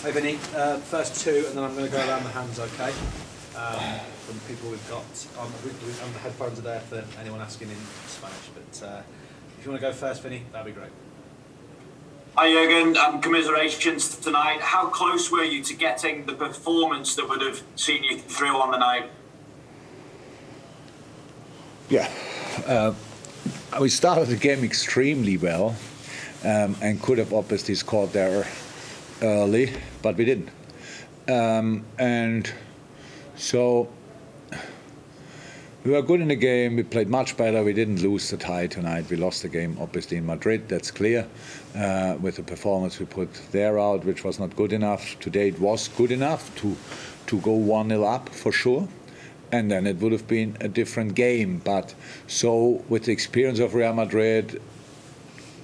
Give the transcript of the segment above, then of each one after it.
Hey Vinny, first two, and then I'm going to go around the hands, okay? From the people we've got on the headphones are there for anyone asking in Spanish. But if you want to go first, Vinny, that'd be great. Hi Jurgen, commiserations tonight. How close were you to getting the performance that would have seen you through on the night? Yeah, we started the game extremely well and could have obviously scored there early, but we didn't. And so we were good in the game. We played much better. We didn't lose the tie tonight. We lost the game, obviously, in Madrid. That's clear. With the performance we put there out, which was not good enough. Today it was good enough to go 1-0 up for sure. And then it would have been a different game. But so with the experience of Real Madrid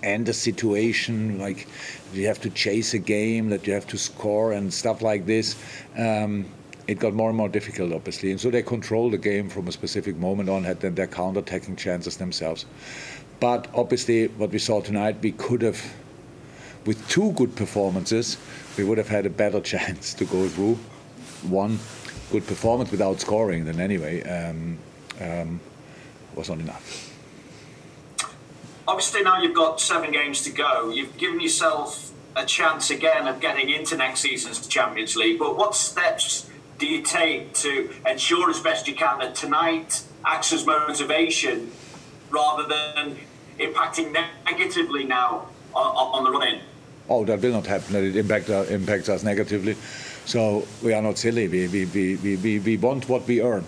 and the situation, like you have to chase a game, that you have to score and stuff like this, it got more and more difficult, obviously. And so they controlled the game from a specific moment on, had then their counter-attacking chances themselves. But obviously, what we saw tonight, we could have, with two good performances, we would have had a better chance to go through. One good performance without scoring, then anyway, was not enough. Obviously now you've got 7 games to go. You've given yourself a chance again of getting into next season's Champions League. But what steps do you take to ensure as best you can that tonight acts as motivation rather than impacting negatively now on the run-in? Oh, that will not happen. That it impacts us negatively. So we are not silly. We want what we earn.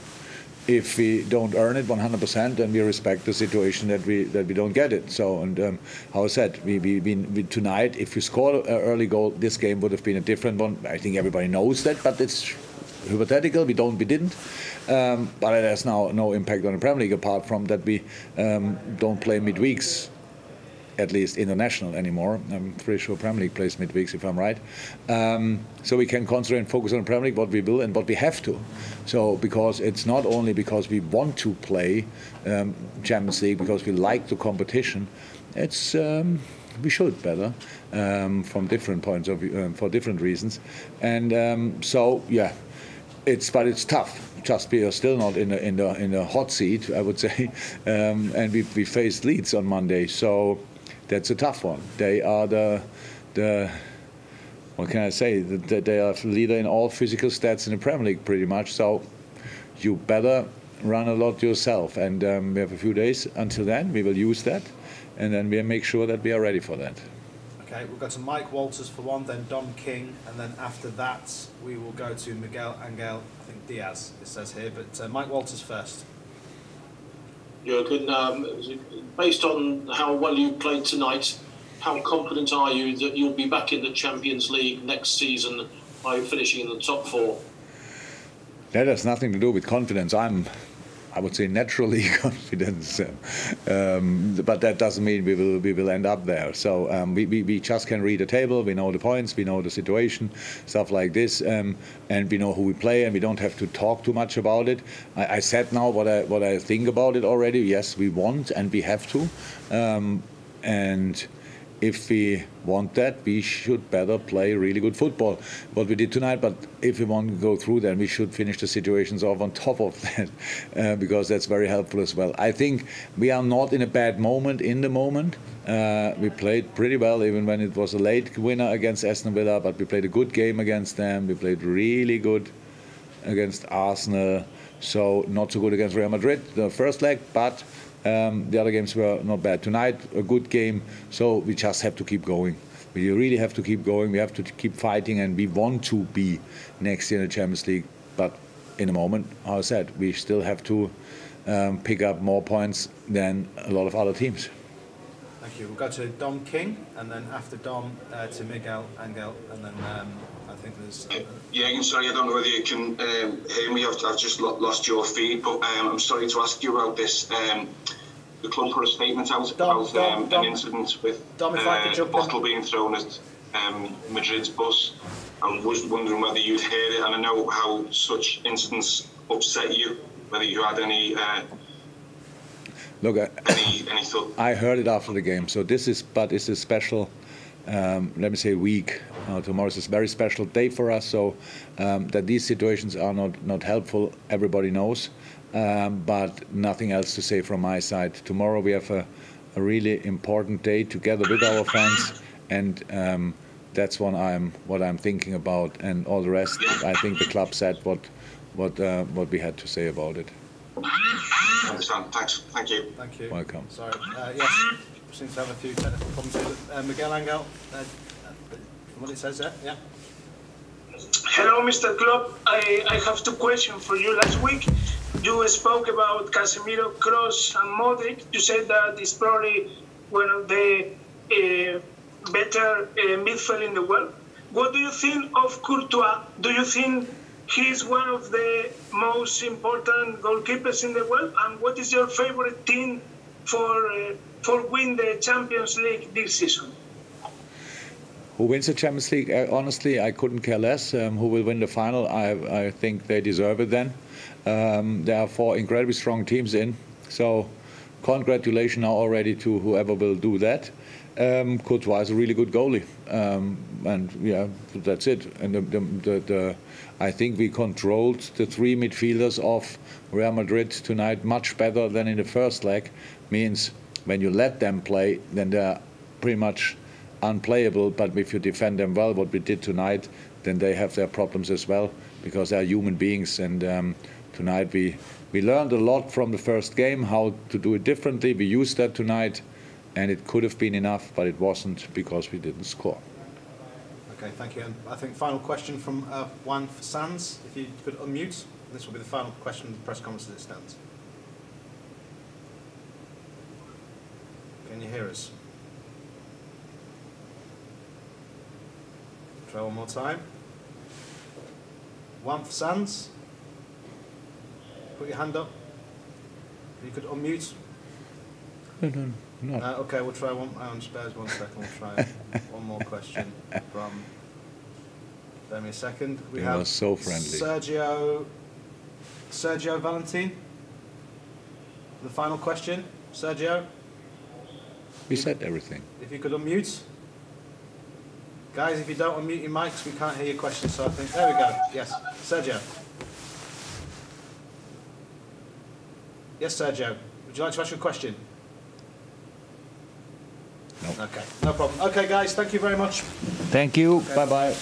If we don't earn it 100%, then we respect the situation that we don't get it. So, and how I said, we tonight, if we score an early goal, this game would have been a different one. I think everybody knows that, but it's hypothetical. We didn't. But it has now no impact on the Premier League apart from that we don't play midweeks, at least international anymore. I'm pretty sure Premier League plays midweeks, if I'm right. So we can concentrate and focus on Premier League, what we will and what we have to. So because it's not only because we want to play Champions League, because we like the competition, it's we should better from different points of view, for different reasons. And so yeah, but it's tough. Just we are still not in a hot seat, I would say, and we faced Leeds on Monday, so that's a tough one. They are the what can I say? They are leader in all physical stats in the Premier League, pretty much. So you better run a lot yourself, and we have a few days until then. We will use that, and then we'll make sure that we are ready for that. Okay, we'll go to Mike Walters for one, then Dom King, and then after that we will go to Miguel Angel, I think Diaz, it says here, but Mike Walters first. Jurgen, based on how well you played tonight, how confident are you that you'll be back in the Champions League next season by finishing in the top 4? That has nothing to do with confidence. I would say naturally confident, but that doesn't mean we will end up there. So we just can read the table. We know the points. We know the situation, stuff like this, and we know who we play, and we don't have to talk too much about it. I said now what I think about it already. Yes, we want and we have to, and if we want that, we should better play really good football, what we did tonight. But if we want to go through, then we should finish the situations off on top of that, because that's very helpful as well. I think we are not in a bad moment in the moment. We played pretty well, even when it was a late winner against Aston Villa, but we played a good game against them. We played really good against Arsenal, so not so good against Real Madrid, the first leg, but the other games were not bad. Tonight, a good game, so we just have to keep going. We really have to keep going. We have to keep fighting, and we want to be next year in the Champions League. But in a moment, as I said, we still have to pick up more points than a lot of other teams. Thank you. We'll go to Dom King, and then after Dom to Miguel Angel, and then I think there's... Yeah, I'm sorry, I don't know whether you can hear me. I've just lost your feed, but I'm sorry to ask you about this. The club put a statement out about an incident with a bottle being thrown at Madrid's bus. I was wondering whether you'd heard it, and I know how such incidents upset you, whether you had any... Look, any thought? I heard it after the game, so this is a special let me say, week. Tomorrow is a very special day for us, so that these situations are not helpful, everybody knows, but nothing else to say from my side. Tomorrow we have a really important day together with our fans, and that's what I'm thinking about, and all the rest, I think the club said what we had to say about it. I understand. Thanks. Thank you. Thank you. Welcome. Sorry. Yes, seems to have a few technical problems here. Miguel Angel, from what it says there, yeah. Hello, Mr. Klopp. I have two questions for you. Last week, you spoke about Casemiro, Kroos, and Modric. You said that it's probably one of the better midfield in the world. What do you think of Courtois? Do you think he's one of the most important goalkeepers in the world? And what is your favorite team for win the Champions League this season? Who wins the Champions League? Honestly, I couldn't care less. Who will win the final? I think they deserve it then. There are 4 incredibly strong teams in. So congratulations now already to whoever will do that. Courtois is a really good goalie. And yeah, that's it. And I think we controlled the 3 midfielders of Real Madrid tonight much better than in the first leg. Means when you let them play, then they're pretty much unplayable, but if you defend them well, what we did tonight, then they have their problems as well, because they are human beings. And tonight we learned a lot from the first game, how to do it differently. We used that tonight, and it could have been enough, but it wasn't, because we didn't score. Okay, thank you. And I think final question from Juan Sanz, if you could unmute. This will be the final question of the press conference as it stands. Can you hear us? Try one more time. Juan Sanz, put your hand up. If you could unmute. No. Okay, we'll try one. Spares 1 second. We'll try one more question from. Bear me a second. We have so friendly. Sergio Valentin. The final question, Sergio. We said everything. If you could unmute. Guys, if you don't unmute your mics, we can't hear your question, so I think... There we go. Yes. Sergio. Yes, Sergio. Would you like to ask your question? No. Okay. No problem. Okay, guys, thank you very much. Thank you. Okay. Bye-bye.